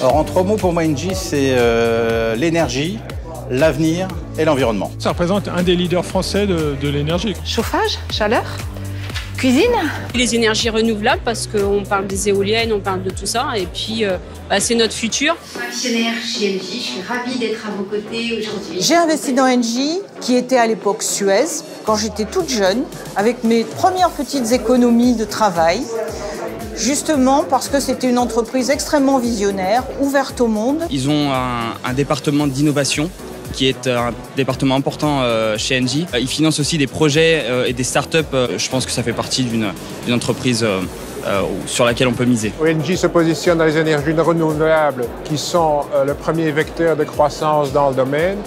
Alors, en 3 mots, pour moi, Engie, c'est l'énergie, l'avenir et l'environnement. Ça représente un des leaders français de l'énergie. Chauffage, chaleur, cuisine. Les énergies renouvelables, parce qu'on parle des éoliennes, on parle de tout ça, et puis c'est notre futur. Actionnaire chez Engie, je suis ravie d'être à vos côtés aujourd'hui. J'ai investi dans Engie, qui était à l'époque Suez, quand j'étais toute jeune, avec mes premières petites économies de travail. Justement parce que c'était une entreprise extrêmement visionnaire, ouverte au monde. Ils ont un département d'innovation qui est un département important chez Engie. Ils financent aussi des projets et des startups. Je pense que ça fait partie d'une entreprise sur laquelle on peut miser. Engie se positionne dans les énergies renouvelables qui sont le premier vecteur de croissance dans le domaine,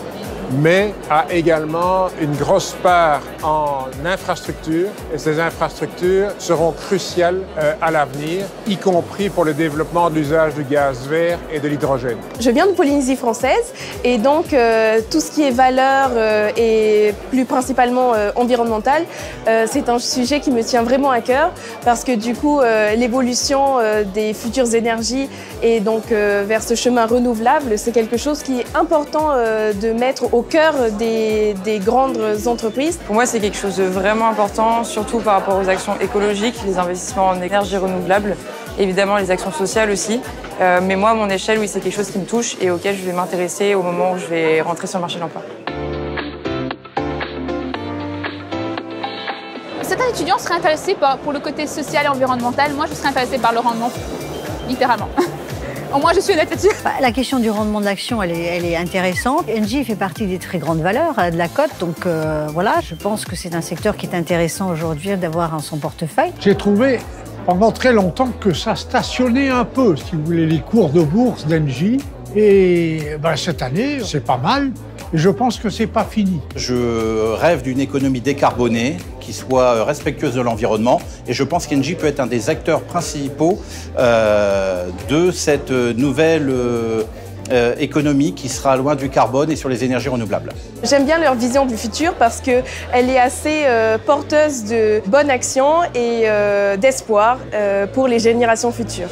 mais a également une grosse part en infrastructures. Et ces infrastructures seront cruciales à l'avenir, y compris pour le développement de l'usage du gaz vert et de l'hydrogène. Je viens de Polynésie française et donc tout ce qui est valeur et plus principalement environnemental, c'est un sujet qui me tient vraiment à cœur parce que du coup l'évolution des futures énergies et donc vers ce chemin renouvelable, c'est quelque chose qui est important de mettre au cœur des grandes entreprises. Pour moi, c'est quelque chose de vraiment important, surtout par rapport aux actions écologiques, les investissements en énergie renouvelable, évidemment les actions sociales aussi. Mais moi, à mon échelle, oui, c'est quelque chose qui me touche et auquel je vais m'intéresser au moment où je vais rentrer sur le marché de l'emploi. Certains étudiants seraient intéressés pour le côté social et environnemental. Moi, je serais intéressée par le rendement, littéralement. Au moins, je suis honnête là-dessus. La question du rendement de l'action, elle est intéressante. Engie fait partie des très grandes valeurs de la cote. Donc voilà, je pense que c'est un secteur qui est intéressant aujourd'hui d'avoir dans son portefeuille. J'ai trouvé pendant très longtemps que ça stationnait un peu, si vous voulez, les cours de bourse d'Engie. Et cette année, c'est pas mal. Et je pense que c'est pas fini. Je rêve d'une économie décarbonée qui soit respectueuse de l'environnement et je pense qu'Engie peut être un des acteurs principaux de cette nouvelle économie qui sera loin du carbone et sur les énergies renouvelables. J'aime bien leur vision du futur parce qu'elle est assez porteuse de bonnes actions et d'espoir pour les générations futures.